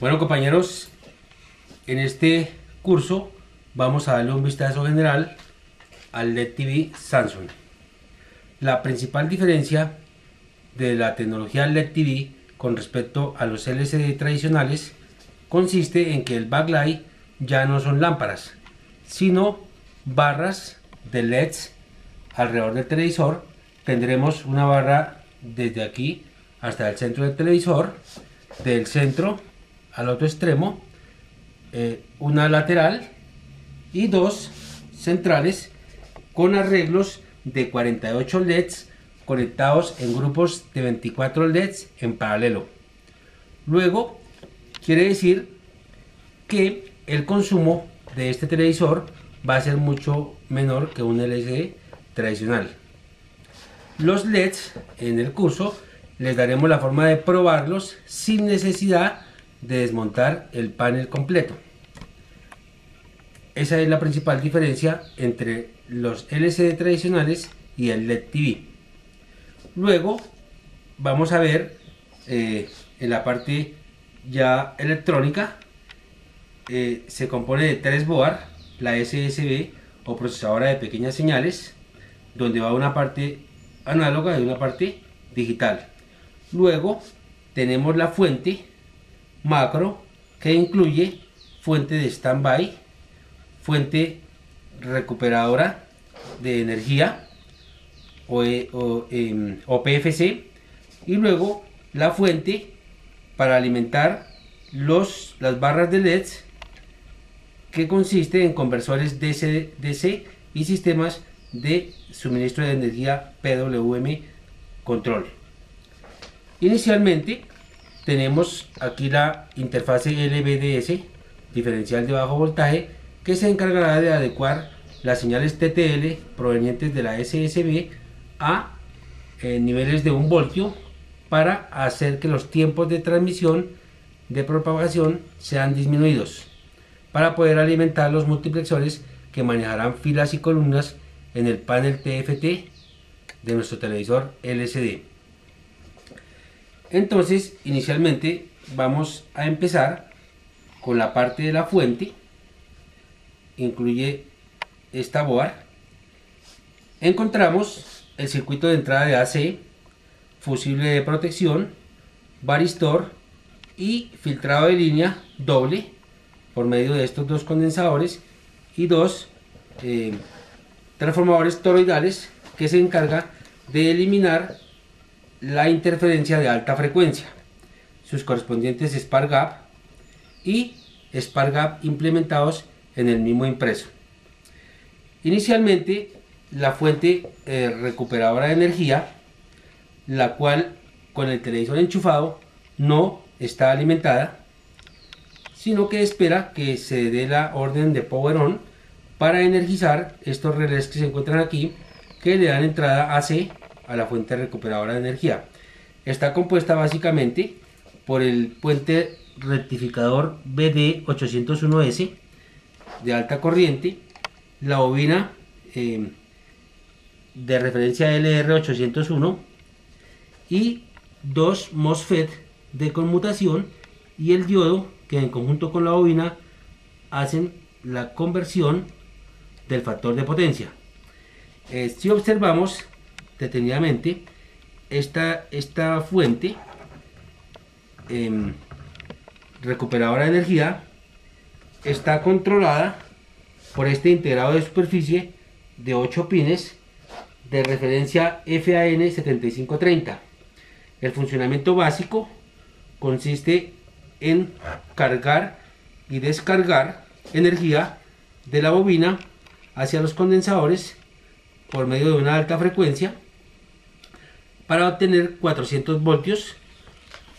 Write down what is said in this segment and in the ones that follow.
Bueno, compañeros, en este curso vamos a darle un vistazo general al LED TV Samsung. La principal diferencia de la tecnología LED TV con respecto a los LCD tradicionales consiste en que el backlight ya no son lámparas, sino barras de LEDs alrededor del televisor. Tendremos una barra desde aquí hasta el centro del televisor, del centro al otro extremo, una lateral y dos centrales con arreglos de 48 LEDs conectados en grupos de 24 LEDs en paralelo. Luego quiere decir que el consumo de este televisor va a ser mucho menor que un LCD tradicional. Los LEDs en el curso les daremos la forma de probarlos sin necesidad de desmontar el panel completo. Esa es la principal diferencia entre los LCD tradicionales y el LED TV. Luego vamos a ver en la parte ya electrónica, se compone de tres board, la SSB o procesadora de pequeñas señales, donde va una parte análoga y una parte digital. Luego tenemos la fuente macro, que incluye fuente de standby, fuente recuperadora de energía o PFC, y luego la fuente para alimentar las barras de LEDs, que consiste en conversores DC-DC y sistemas de suministro de energía PWM control. Inicialmente tenemos aquí la interfase LVDS, diferencial de bajo voltaje, que se encargará de adecuar las señales TTL provenientes de la SSB a niveles de 1 voltio para hacer que los tiempos de transmisión de propagación sean disminuidos, para poder alimentar los multiplexores que manejarán filas y columnas en el panel TFT de nuestro televisor LCD. Entonces, inicialmente vamos a empezar con la parte de la fuente. Incluye esta board. Encontramos el circuito de entrada de AC, fusible de protección, varistor y filtrado de línea doble por medio de estos dos condensadores y dos transformadores toroidales, que se encarga de eliminar la interferencia de alta frecuencia, sus correspondientes Spark Gap y Spark Gap implementados en el mismo impreso. Inicialmente la fuente recuperadora de energía, la cual con el televisor enchufado no está alimentada, sino que espera que se dé la orden de power on para energizar estos relés que se encuentran aquí, que le dan entrada AC a la fuente recuperadora de energía. Está compuesta básicamente por el puente rectificador BD801S de alta corriente, la bobina de referencia LR801 y dos MOSFET de conmutación y el diodo, que en conjunto con la bobina hacen la conversión del factor de potencia. Si observamos detenidamente esta fuente recuperadora de energía, está controlada por este integrado de superficie de 8 pines de referencia FAN 7530. El funcionamiento básico consiste en cargar y descargar energía de la bobina hacia los condensadores por medio de una alta frecuencia para obtener 400 voltios,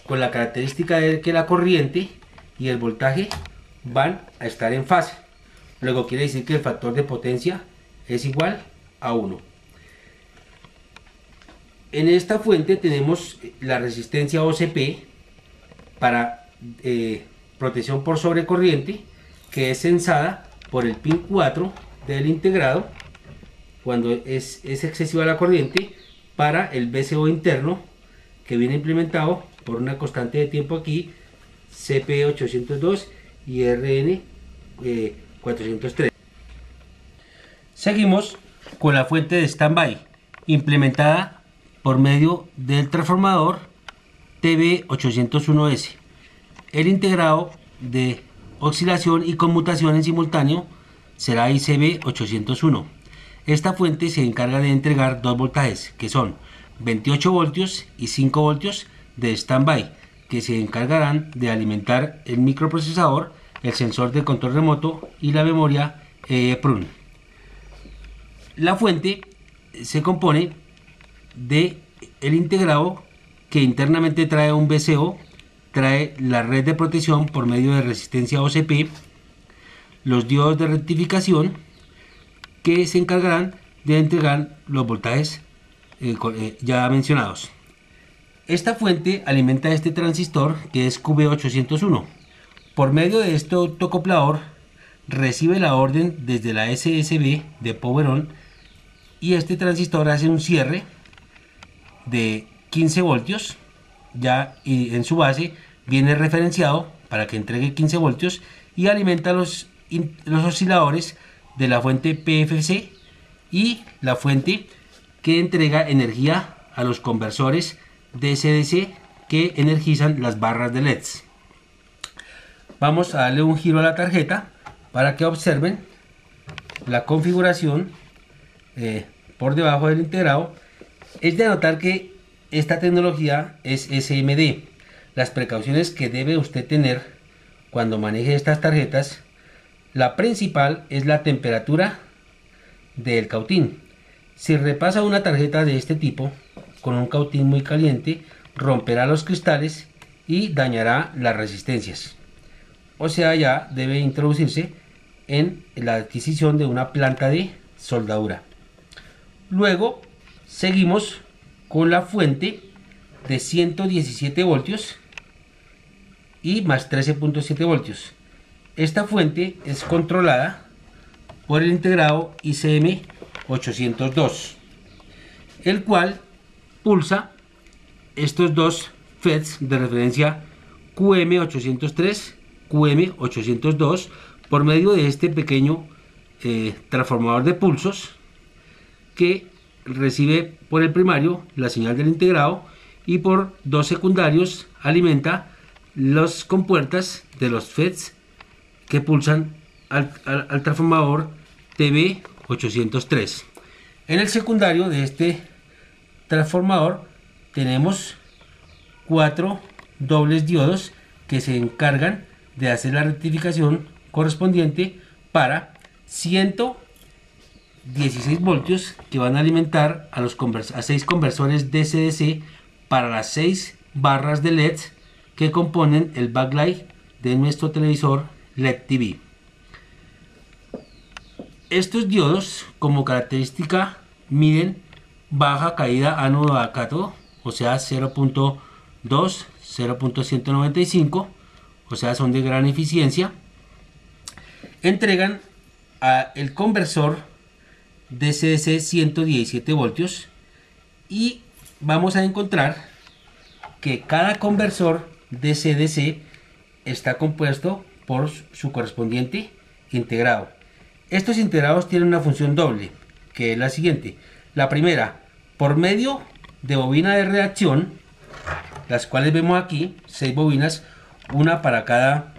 con la característica de que la corriente y el voltaje van a estar en fase. Luego quiere decir que el factor de potencia es igual a 1. En esta fuente tenemos la resistencia OCP para protección por sobrecorriente, que es censada por el pin 4 del integrado cuando es excesiva la corriente, para el VCO interno, que viene implementado por una constante de tiempo aquí CP802 y RN403. Seguimos con la fuente de standby implementada por medio del transformador TB801S. El integrado de oscilación y conmutación en simultáneo será ICB801. Esta fuente se encarga de entregar dos voltajes, que son 28 voltios y 5 voltios de standby, que se encargarán de alimentar el microprocesador, el sensor de control remoto y la memoria EEPROM. La fuente se compone de el integrado, que internamente trae un VCO, trae la red de protección por medio de resistencia OCP, los diodos de rectificación, que se encargarán de entregar los voltajes ya mencionados. Esta fuente alimenta este transistor, que es QB801. Por medio de este autoacoplador recibe la orden desde la SSB de Power On, y este transistor hace un cierre de 15 voltios ya, y en su base viene referenciado para que entregue 15 voltios y alimenta los osciladores de la fuente PFC y la fuente que entrega energía a los conversores DC-DC que energizan las barras de LEDs. Vamos a darle un giro a la tarjeta para que observen la configuración por debajo del integrado. Es de notar que esta tecnología es SMD. Las precauciones que debe usted tener cuando maneje estas tarjetas: la principal es la temperatura del cautín. Si repasa una tarjeta de este tipo con un cautín muy caliente, romperá los cristales y dañará las resistencias. O sea, ya debe introducirse en la adquisición de una planta de soldadura. Luego seguimos con la fuente de 117 voltios y más 13.7 voltios. Esta fuente es controlada por el integrado ICM802, el cual pulsa estos dos FETs de referencia QM803, QM802 por medio de este pequeño transformador de pulsos, que recibe por el primario la señal del integrado y por dos secundarios alimenta las compuertas de los FETs que pulsan al transformador TB803. En el secundario de este transformador tenemos 4 dobles diodos que se encargan de hacer la rectificación correspondiente para 116 voltios, que van a alimentar a 6 conversores DC-DC para las 6 barras de LEDs que componen el backlight de nuestro televisor LED TV. Estos diodos, como característica, miden baja caída ánodo a cátodo, o sea 0.2, 0.195, o sea son de gran eficiencia. Entregan el conversor DC-DC 117 voltios, y vamos a encontrar que cada conversor DC-DC está compuesto por su correspondiente integrado. Estos integrados tienen una función doble, que es la siguiente. La primera, por medio de bobina de reacción, las cuales vemos aquí, 6 bobinas, una para cada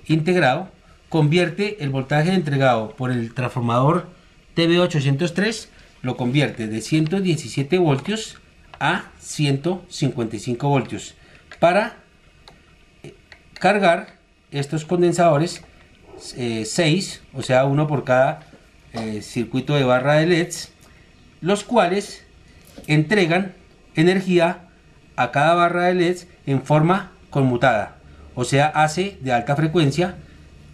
integrado, convierte el voltaje entregado por el transformador TB803, lo convierte de 117 voltios a 155 voltios para cargar estos condensadores 6, o sea uno por cada circuito de barra de LEDs, los cuales entregan energía a cada barra de LEDs en forma conmutada, o sea AC de alta frecuencia,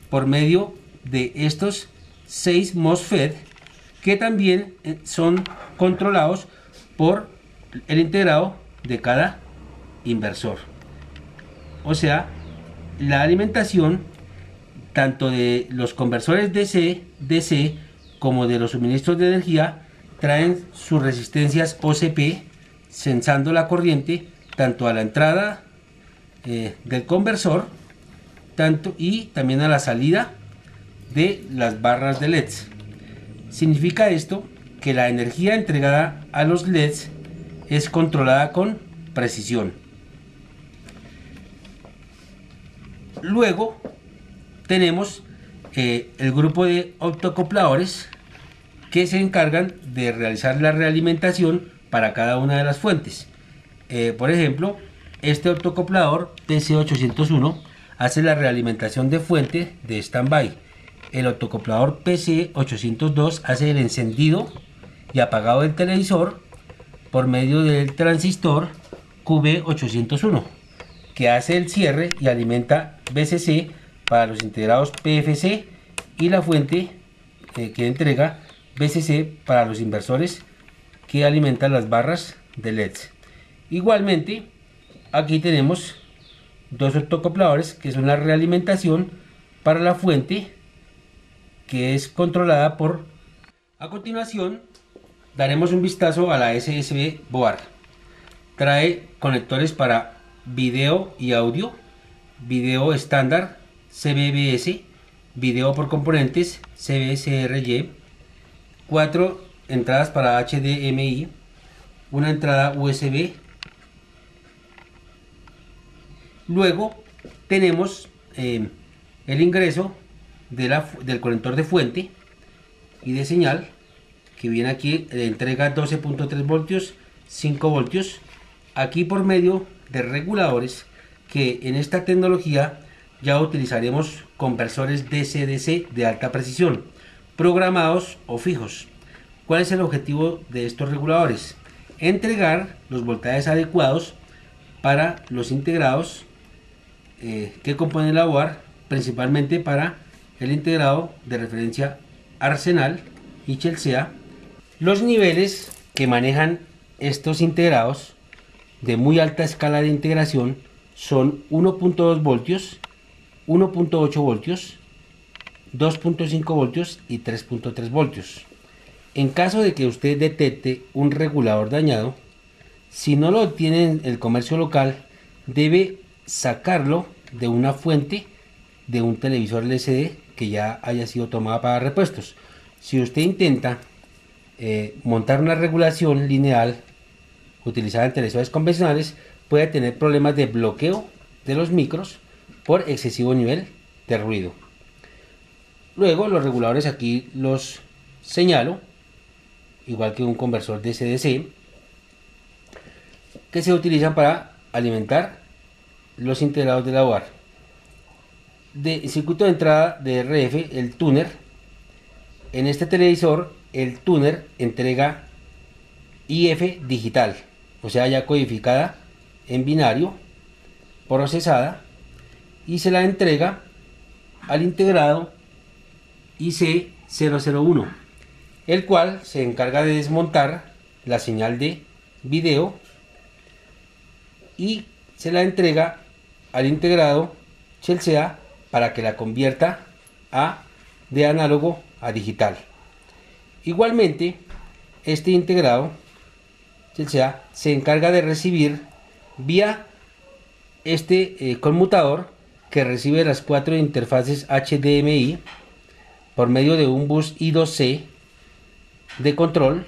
por medio de estos 6 MOSFET, que también son controlados por el integrado de cada inversor. O sea, la alimentación tanto de los conversores DC como de los suministros de energía traen sus resistencias OCP, sensando la corriente tanto a la entrada del conversor tanto y también a la salida de las barras de LEDs. Significa esto que la energía entregada a los LEDs es controlada con precisión. Luego tenemos el grupo de optocopladores que se encargan de realizar la realimentación para cada una de las fuentes. Por ejemplo, este optocoplador PC801 hace la realimentación de fuente de standby. El optocoplador PC802 hace el encendido y apagado del televisor por medio del transistor QB801, que hace el cierre y alimenta VCC para los integrados PFC y la fuente que entrega VCC para los inversores que alimentan las barras de LEDs. Igualmente, aquí tenemos dos optocopladores que son la realimentación para la fuente que es controlada por... A continuación daremos un vistazo a la SSB Board. Trae conectores para video y audio, video estándar CBBS, video por componentes CBSRY, 4 entradas para HDMI, una entrada USB. Luego tenemos el ingreso del conector de fuente y de señal, que viene aquí, entrega 12.3 voltios, 5 voltios, aquí por medio de reguladores que en esta tecnología ya utilizaremos conversores DC-DC de alta precisión, programados o fijos. ¿Cuál es el objetivo de estos reguladores? Entregar los voltajes adecuados para los integrados que componen la board, principalmente para el integrado de referencia Arsenal y Chelsea. Los niveles que manejan estos integrados de muy alta escala de integración son 1.2 voltios, 1.8 voltios, 2.5 voltios y 3.3 voltios. En caso de que usted detecte un regulador dañado, si no lo obtiene en el comercio local, debe sacarlo de una fuente de un televisor LCD que ya haya sido tomada para repuestos. Si usted intenta montar una regulación lineal utilizada en televisores convencionales, puede tener problemas de bloqueo de los micros por excesivo nivel de ruido. Luego los reguladores aquí los señalo, igual que un conversor DC-DC, que se utilizan para alimentar los integrados de la board. De circuito de entrada de RF, el tuner. En este televisor el tuner entrega IF digital, o sea ya codificada en binario, procesada, y se la entrega al integrado IC001, el cual se encarga de desmontar la señal de video y se la entrega al integrado Chelsea para que la convierta de análogo a digital. Igualmente, este integrado Chelsea se encarga de recibir vía este conmutador que recibe las 4 interfaces HDMI por medio de un bus I2C de control.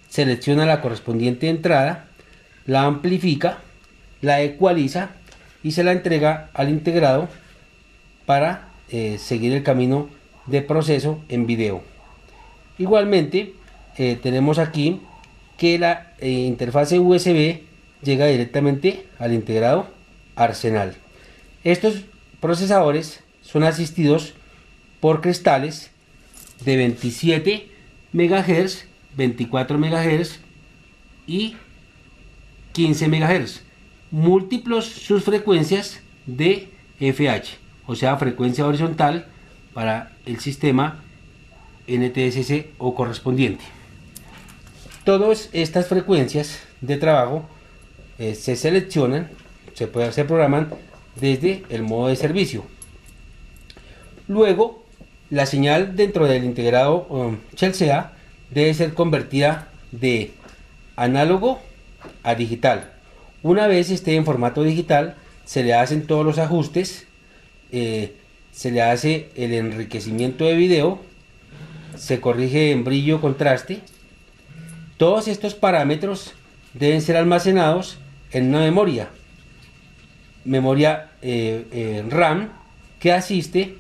Selecciona la correspondiente entrada, la amplifica, la ecualiza y se la entrega al integrado para seguir el camino de proceso en video. Igualmente tenemos aquí que la interfase USB llega directamente al integrado Arsenal. Estos procesadores son asistidos por cristales de 27 MHz, 24 MHz y 15 MHz, múltiplos sus frecuencias de FH, o sea frecuencia horizontal para el sistema NTSC o correspondiente. Todas estas frecuencias de trabajo se seleccionan, se programan desde el modo de servicio. Luego, la señal dentro del integrado Chelsea debe ser convertida de análogo a digital. Una vez esté en formato digital, se le hacen todos los ajustes se le hace el enriquecimiento de video, se corrige en brillo, contraste. Todos estos parámetros deben ser almacenados en una memoria RAM que asiste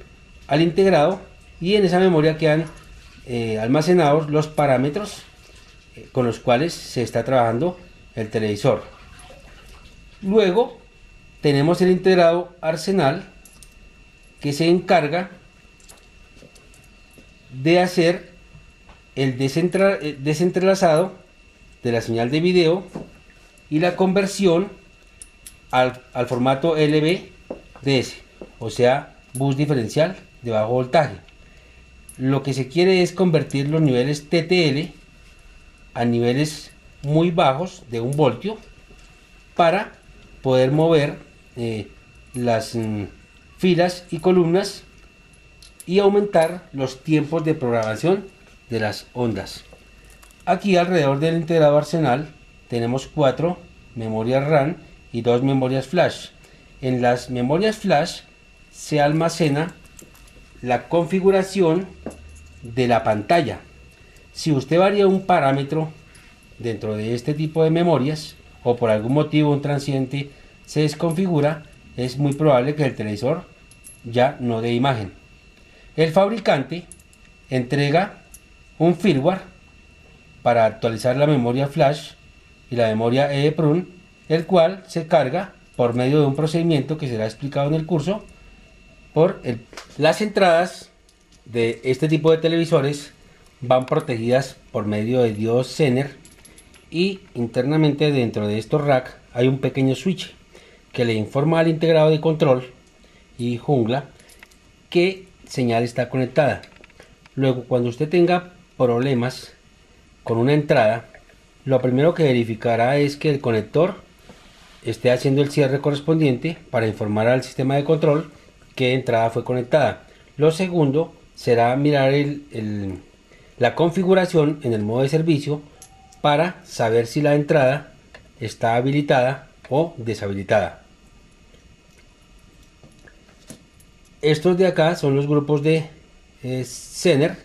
al integrado, y en esa memoria quedan almacenados los parámetros con los cuales se está trabajando el televisor. Luego tenemos el integrado Arsenal, que se encarga de hacer el desentrelazado de la señal de video y la conversión al formato LVDS, o sea, bus diferencial de bajo voltaje. Lo que se quiere es convertir los niveles TTL a niveles muy bajos de 1 voltio para poder mover las filas y columnas y aumentar los tiempos de programación de las ondas. Aquí alrededor del integrado Arsenal tenemos 4 memorias RAM y 2 memorias flash. En las memorias flash se almacena la configuración de la pantalla. Si usted varía un parámetro dentro de este tipo de memorias, o por algún motivo un transiente se desconfigura, es muy probable que el televisor ya no dé imagen. El fabricante entrega un firmware para actualizar la memoria flash y la memoria EEPROM, el cual se carga por medio de un procedimiento que será explicado en el curso. Las entradas de este tipo de televisores van protegidas por medio de diodos Zener, y internamente dentro de estos rack hay un pequeño switch que le informa al integrado de control y jungla qué señal está conectada. Luego, cuando usted tenga problemas con una entrada, lo primero que verificará es que el conector esté haciendo el cierre correspondiente para informar al sistema de control qué entrada fue conectada. Lo segundo será mirar la configuración en el modo de servicio para saber si la entrada está habilitada o deshabilitada. Estos de acá son los grupos de Zener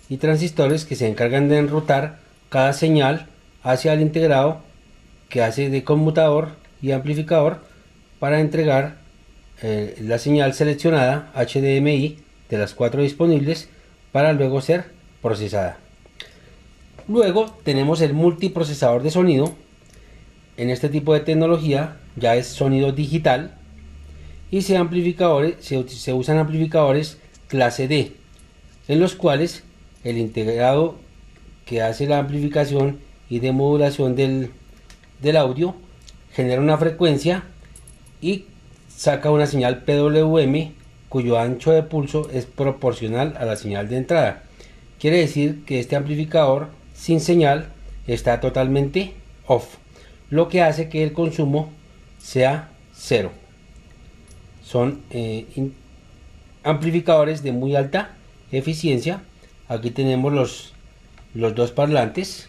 y transistores que se encargan de enrutar cada señal hacia el integrado que hace de conmutador y amplificador para entregar la señal seleccionada HDMI de las 4 disponibles para luego ser procesada. Luego tenemos el multiprocesador de sonido. En este tipo de tecnología ya es sonido digital, y se usan amplificadores clase D, en los cuales el integrado que hace la amplificación y de modulación del audio genera una frecuencia y saca una señal PWM cuyo ancho de pulso es proporcional a la señal de entrada. Quiere decir que este amplificador sin señal está totalmente off, lo que hace que el consumo sea cero. Son amplificadores de muy alta eficiencia. Aquí tenemos los dos parlantes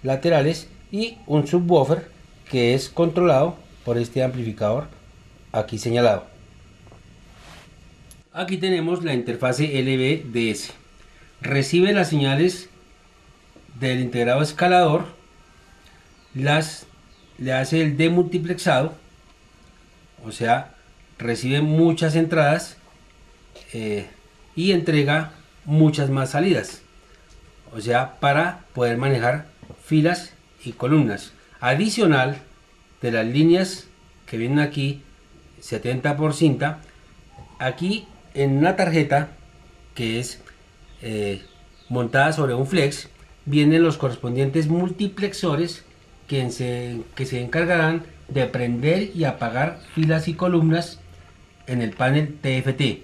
laterales y un subwoofer que es controlado por este amplificador aquí señalado. Aquí tenemos la interfase LVDS. Recibe las señales del integrado escalador, le hace el demultiplexado, o sea, recibe muchas entradas y entrega muchas más salidas, o sea, para poder manejar filas y columnas. Adicional de las líneas que vienen aquí 70 por cinta, aquí en una tarjeta que es montada sobre un flex vienen los correspondientes multiplexores que se encargarán de prender y apagar filas y columnas en el panel TFT.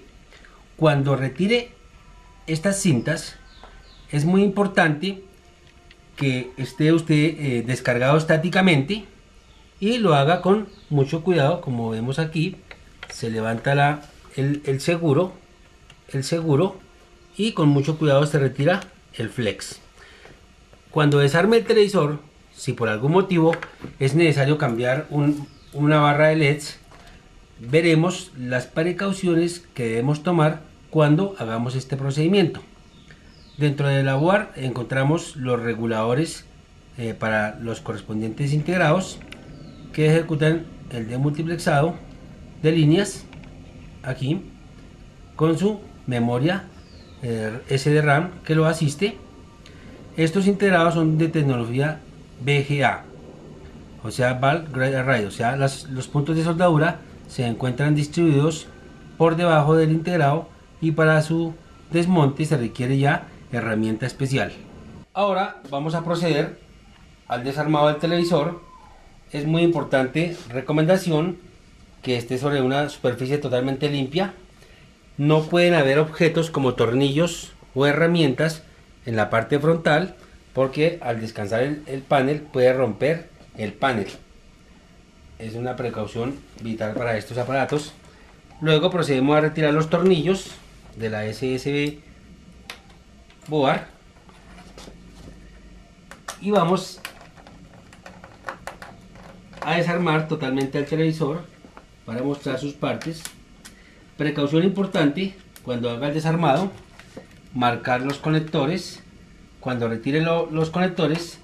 Cuando retire estas cintas es muy importante que esté usted descargado estáticamente y lo haga con mucho cuidado. Como vemos aquí, se levanta el seguro y con mucho cuidado se retira el flex. Cuando desarme el televisor, si por algún motivo es necesario cambiar una barra de LEDs, veremos las precauciones que debemos tomar cuando hagamos este procedimiento. Dentro de la board encontramos los reguladores para los correspondientes integrados que ejecutan el demultiplexado de líneas aquí con su memoria SDRAM que lo asiste. Estos integrados son de tecnología VGA, o sea Bulk Grid Array, o sea los puntos de soldadura se encuentran distribuidos por debajo del integrado y para su desmonte se requiere ya herramienta especial. Ahora vamos a proceder al desarmado del televisor. Es muy importante, recomendación, que esté sobre una superficie totalmente limpia. No pueden haber objetos como tornillos o herramientas en la parte frontal porque al descansar el panel puede romper el panel. Es una precaución vital para estos aparatos. Luego procedemos a retirar los tornillos de la SSB board y vamos a desarmar totalmente el televisor para mostrar sus partes. Precaución importante cuando haga el desarmado: marcar los conectores. Cuando retire los conectores,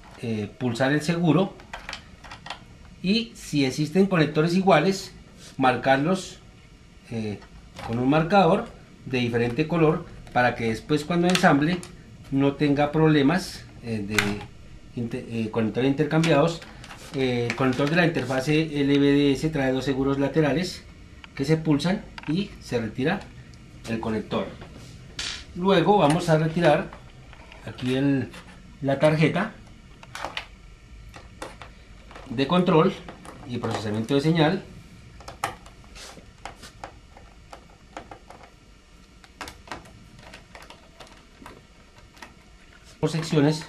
pulsar el seguro, y si existen conectores iguales, marcarlos con un marcador de diferente color para que después cuando ensamble no tenga problemas de conectores intercambiados. El conector de la interfase LVDS trae dos seguros laterales que se pulsan y se retira el conector. Luego vamos a retirar aquí la tarjeta de control y procesamiento de señal. Por secciones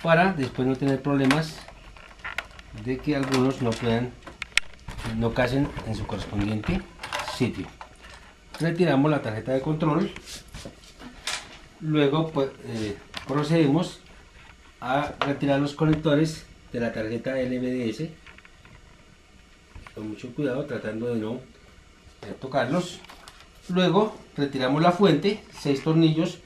para después no tener problemas de que algunos no casen en su correspondiente sitio. Retiramos la tarjeta de control. Luego procedemos a retirar los conectores de la tarjeta LVDS con mucho cuidado, tratando de no tocarlos. Luego retiramos la fuente, 6 tornillos